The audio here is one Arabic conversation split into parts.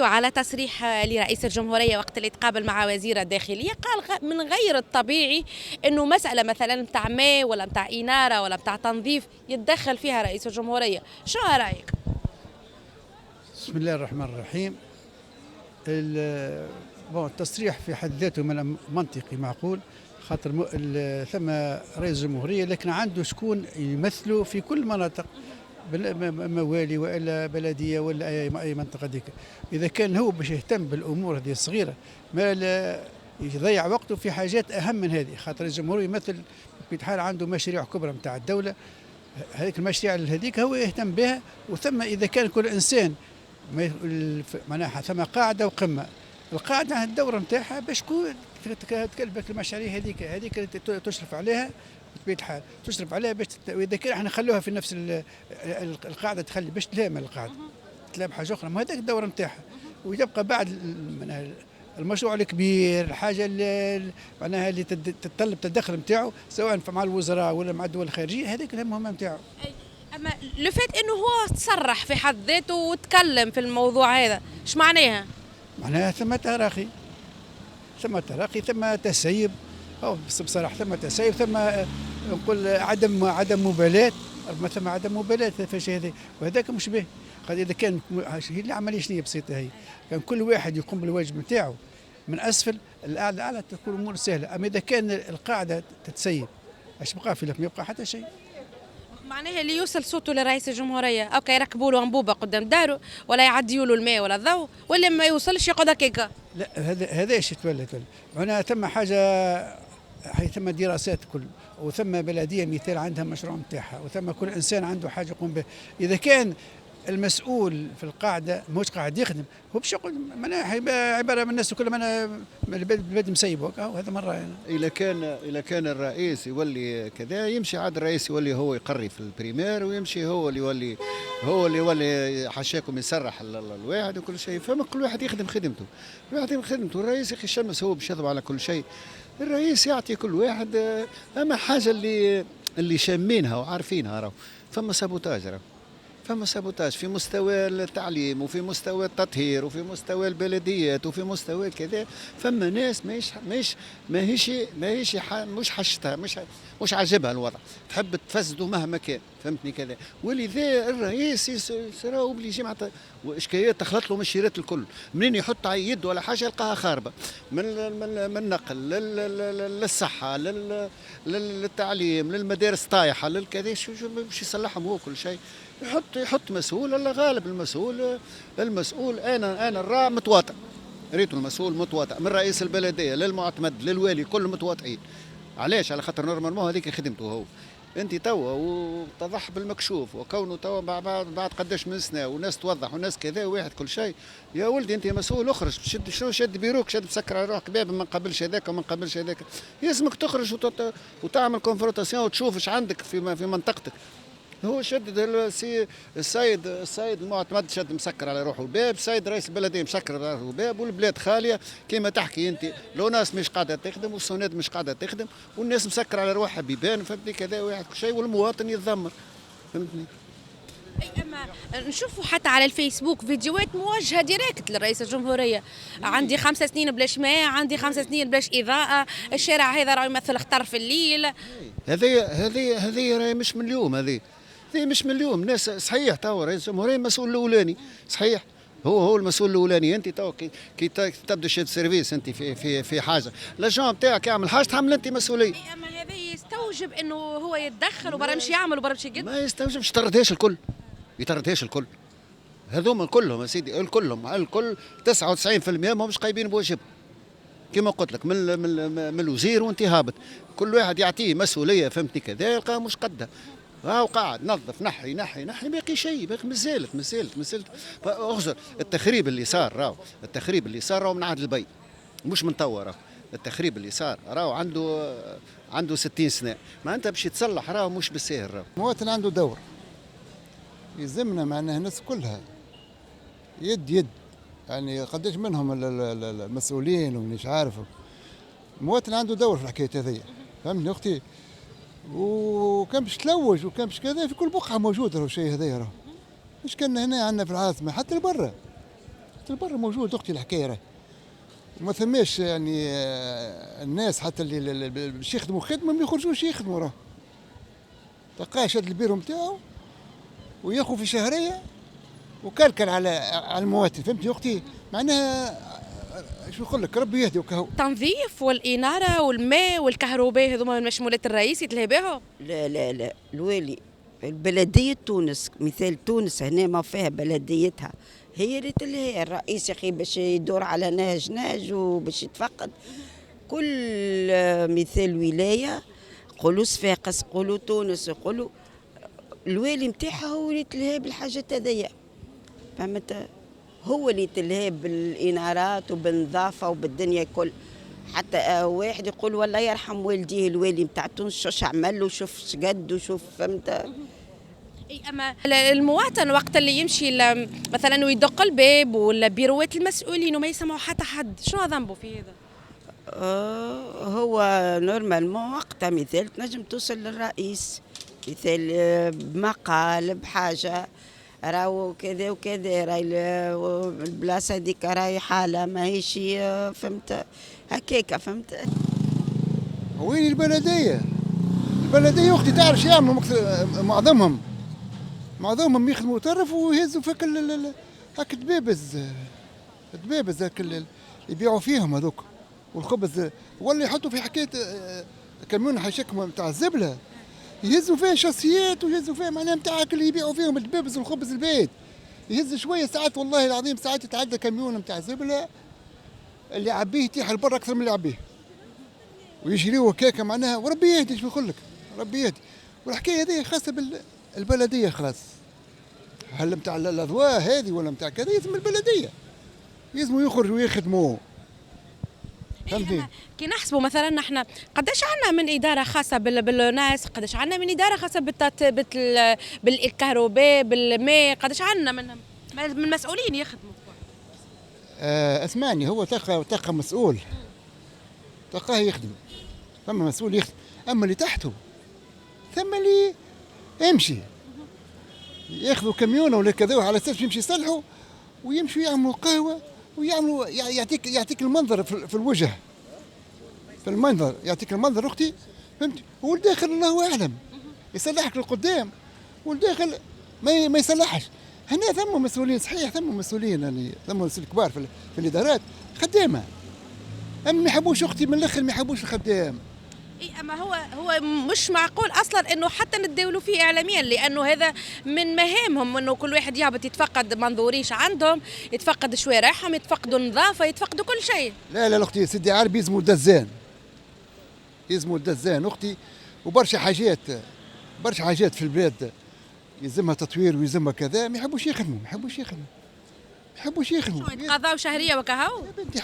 نجيو على تصريح لرئيس الجمهورية وقت اللي تقابل مع وزير الداخلية، قال من غير الطبيعي انه مسألة مثلا نتاع ماء ولا نتاع إنارة ولا نتاع تنظيف يتدخل فيها رئيس الجمهورية. شو رأيك؟ بسم الله الرحمن الرحيم. التصريح في حد ذاته من منطقي معقول، خاطر ثم رئيس الجمهورية لكن عنده شكون يمثله في كل مناطق، موالي والا بلديه ولا اي منطقه ديك. اذا كان هو باش يهتم بالامور هذه الصغيره ما لا يضيع وقته في حاجات اهم من هذه، خاطر الجمهوريه يمثل بحال عنده مشاريع كبرى نتاع الدوله، هذيك المشاريع هذيك هو يهتم بها. وثم اذا كان كل انسان معناها ثم قاعده وقمه، القاعده الدوره نتاعها باش تكلفك المشاريع هذيك تشرف عليها بطبيعه الحال، تشرف عليها باش واذا كان احنا نخلوها في نفس القاعده تخلي باش تلام القاعده تلام حاجه اخرى، ما هذاك الدوره نتاعها. ويبقى بعد المشروع الكبير، الحاجه اللي معناها اللي تتطلب التدخل نتاعو سواء مع الوزراء ولا مع الدول الخارجيه، هذيك المهمه نتاعو. اما لو فات انه هو تصرح في حد ذاته وتكلم في الموضوع هذا، ايش معناها؟ معناها ثم تراخي، ثم تسيب، أو بصراحة ثم تسيب، ثم نقول عدم مبالاة، ما ثم عدم مبالاة في الشيء هذا، وهذاك مش به. قد إذا كان هي العملية شنو بسيطة، هي كان كل واحد يقوم بالواجب نتاعو من أسفل الأعلى تكون الأمور سهلة. أما إذا كان القاعدة تتسيب ايش بقى في لك؟ ما يبقى حتى شيء. معناها اللي يوصل صوته لرئيس الجمهورية اوكي يركبوا له انبوبة قدام داره ولا يعديوا له الماء ولا الضوء، ولا ما يوصلش يقعد هكاكا. لا هذا ايش تولى هنا ثم حاجة، هي ثم دراسات كل، وثم بلديه مثال عندها مشروع نتاعها، وثم كل انسان عنده حاجه يقوم بها. اذا كان المسؤول في القاعده مش قاعد يخدم، هو باش يقول معناها عباره من الناس كل البلد مسيب هذا مره يعني. اذا كان الرئيس يولي كذا، يمشي عاد الرئيس يولي هو يقري في البريمير، ويمشي هو اللي يولي حاشاكم يسرح الواحد وكل شيء. فما كل واحد يخدم خدمته، الرئيس يا اخي شمس هو باش يضرب على كل شيء. الرئيس يعطي كل واحد اما حاجه اللي شامينها وعارفينها. راهو فما سابوتاج في مستوى التعليم، وفي مستوى التطهير، وفي مستوى البلديات، وفي مستوى كذا. فما ناس ماهيش مش حشتها، مش عاجبها الوضع، تحب تفسدوا مهما كان، فهمتني كذا. ولذا الرئيس يصير اوبليجي مع واشكاليات تخلط له من الشيرات الكل. منين يحط يده ولا حاجه يلقاها خاربه، من النقل للصحه للتعليم للمدارس طايحه للكذا، باش يصلحهم هو كل شيء. يحط مسؤول، الله غالب. المسؤول انا الرا متواطئ، ريتو المسؤول متواطئ من رئيس البلديه للمعتمد للوالي، كل متواطئين. علاش؟ على خاطر نورمالمون هذيك خدمته هو. انت توا وتضح بالمكشوف، وكونه توا بعد قداش من سنه وناس توضح وناس كذا واحد كل شيء. يا ولدي انت مسؤول، اخرج شد بيروك، شد مسكر على روحك باب، ما نقبلش هذاك وما نقبلش هذاك. يلزمك تخرج وتعمل كونفرونتاسيون وتشوف ايش عندك في منطقتك. هو شدد السيد المعتمد شد مسكر على روحه الباب، السيد رئيس البلديه مسكر على روحه الباب، والبلاد خاليه كما تحكي انت، لو ناس مش قاعده تخدم والسونات مش قاعده تخدم والناس مسكر على روحها بيبان، فهمتني كذا واحد كل شيء، والمواطن يتذمر، فهمتني. اما نشوفوا حتى على الفيسبوك فيديوهات موجهه ديريكت لرئيس الجمهوريه، عندي 5 سنين بلاش ماء، عندي 5 سنين بلاش اضاءه، الشارع هذا راه يمثل خطر في الليل. هذه راهي مش من اليوم، هذه مش من اليوم. الناس صحيح توا رئيس الجمهوريه المسؤول الاولاني، صحيح هو المسؤول الاولاني. انت توا كي تبدا شاد سيرفيس انت في حاجه، لاجون بتاعك يعمل حاجه تحمل انت مسؤوليه. اما هذا يستوجب انه هو يتدخل وبرا مش يعمل وبرا مش يقد. ما يستوجبش، يطردهاش الكل. هذوما كلهم يا سيدي، الكل 99% ما مش قايبين بواجبهم. كما قلت لك من الوزير وانت هابط، كل واحد يعطيه مسؤوليه، فهمتني كذا، يلقاه مش قدها. راهو قاعد نظف نحي باقي شيء، باقي مازالت. اخزر التخريب اللي صار، راهو من عهد البي، مش من توا. راهو التخريب اللي صار راهو عنده 60 سنه، ما انت باش يتصلح راهو مش بالسهل. راهو المواطن عنده دور، يلزمنا معناها الناس كلها يد يعني قداش منهم المسؤولين ومش عارف. المواطن عنده دور في الحكايه هذيا، فهمتني اختي. وكان باش تلوج وكان باش كذا في كل بقعه موجود راهو الشيء هذايا. راهو مش كان هنا عندنا في العاصمه، حتى لبرا قلت له برا موجود اختي الحكايه راهي. وما ثماش يعني الناس حتى اللي باش يخدموا خدمه ما يخرجوش يخدموا راه. تلقاه شاد البيرو نتاعو وياخذ في شهريه وكلكل على المواتر، فهمتي اختي؟ معناها شو نقول لك، ربي يهدي وكهو. التنظيف والإنارة والماء والكهرباء هذوما من المشمولات الرئيسية تلهي بهم؟ لا الوالي بلدية تونس، مثال تونس هنا ما فيها بلديتها، هي اللي تلهي. الرئيس يا اخي باش يدور على نهج وباش يتفقد كل مثال ولاية، قولوا صفاقس قولوا تونس قولوا الوالي نتاعها هو اللي تلهي بالحاجات هذيا، فهمت؟ هو اللي تلهي بالإنارات وبالنظافة وبالدنيا كل. حتى واحد يقول والله يرحم والديه الوالي نتاع تونس شوش عمل وشوف شقد وشوف، فهمت؟ اي اما المواطن وقت اللي يمشي مثلا ويدق الباب ولا بيروات المسؤولين وما يسمعوا حتى حد، شنو ذنبه في هذا؟ هو نورمالمون وقتها مثال تنجم توصل للرئيس، مثال بمقال بحاجة راهو كذا وكذا، راهي البلاصة هذيك راهي حالة ماهيش، فهمت؟ هكاك فهمت. وين البلديه؟ البلديه اختي تعرف شو يعملوا معظمهم يخدموا طرف ويهزوا فيك هاك دبابز هاك يبيعوا فيهم هذوك، والخبز ولا يحطوا في حكايه كميون حيشكم نتاع الزبله يهزوا فيها شاسيات ويهزوا فيها معناها نتاع اللي يبيعوا فيهم الدبابز والخبز البيت، يهز شويه ساعات والله العظيم ساعات يتعدى كميون نتاع زبله اللي يعبيه يتيح لبرا اكثر من اللي يعبيه ويشريوه هكاك معناها. وربي يهدي شو نقول لك، ربي يهدي. والحكايه هذه خاصه بالبلديه خلاص، هل نتاع الاضواء هذه ولا نتاع كذا يلزم البلديه، يلزموا يخرجوا ويخدموا، فهمتي؟ كي نحسبوا مثلا نحن قداش عندنا من اداره خاصه بالناس، قداش عندنا من اداره خاصه بالكهرباء بالماء، قداش عندنا من مسؤولين يخدموا؟ اسمعني، هو تلقى مسؤول تلقاه يخدم، ثم مسؤول يخدم، اما اللي تحته ثم اللي يمشي ياخذوا كميونه ولا كذا على اساس يمشي يصلحوا ويمشوا يعملوا قهوه ويعملوا يعطيك المنظر في الوجه، في المنظر يعطيك المنظر اختي، فهمت؟ والداخل الله اعلم يصلحك للقدام والداخل ما يصلحش. هنا ثم مسؤولين صحيح، ثم مسؤولين يعني ثم مسؤولين كبار في الادارات خدامه، اما ما يحبوش اختي من الاخر، ما يحبوش الخدام. اي اما هو مش معقول اصلا انه حتى نتداولوا فيه اعلاميا، لانه هذا من مهامهم، انه كل واحد يهبط يتفقد منظوريش عندهم، يتفقد شوارعهم، يتفقدوا النظافه، يتفقدوا كل شيء. لا اختي سيدي عربي يزموا الدزان اختي، وبرشا حاجات في البلاد يلزمها تطوير ويلزمها كذا، ما يحبوش يخدموا شو يتقاضاو شهريه وكهو؟ يا بنتي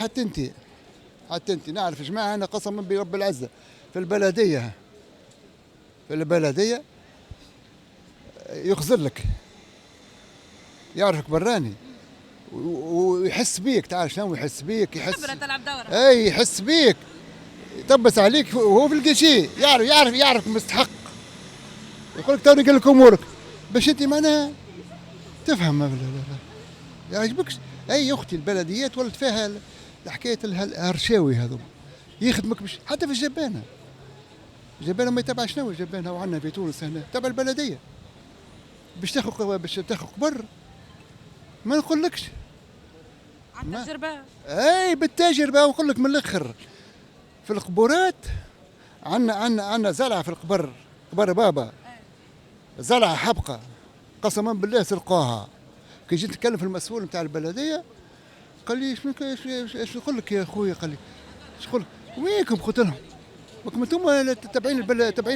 حتى انت نعرف جماعه انا قسما برب العزه في البلديه يخزر لك، يعرفك براني ويحس بيك، تعرف شنو يحس بيك؟ خبره تلعب دوره. اي يحس بيك، يطبس عليك وهو في القشي، يعرف مستحق، يقول لك توني قال لك امورك باش انت معناها تفهم. ما يعجبكش. اي اختي البلديات ولات فيها حكايه الهرشاوي هذو يخدمك حتى في الجبانه ما يتبع شنو الجبانه، وعندنا في تونس هنا تبع البلديه باش تاخذ قبر ما نقولكش. عن تجربه؟ اي بالتجربه، ونقول لك من الاخر في القبورات عندنا زرعه في القبر، قبر بابا زرعه حبقه قسما بالله سرقوها. كي جيت نتكلم في المسؤول نتاع البلديه قال لي ايش نقول لك يا خويا، قال لي ايش نقول لك وينكم؟ قلت لهم انتم تابعين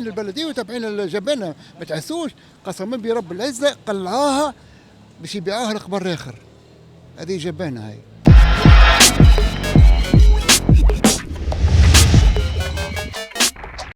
البلديه وتابعين الجبانه ما تعسوش، قسما برب العزه قلعوها باش يبيعوها لقبر اخر، هذه جبانه هاي.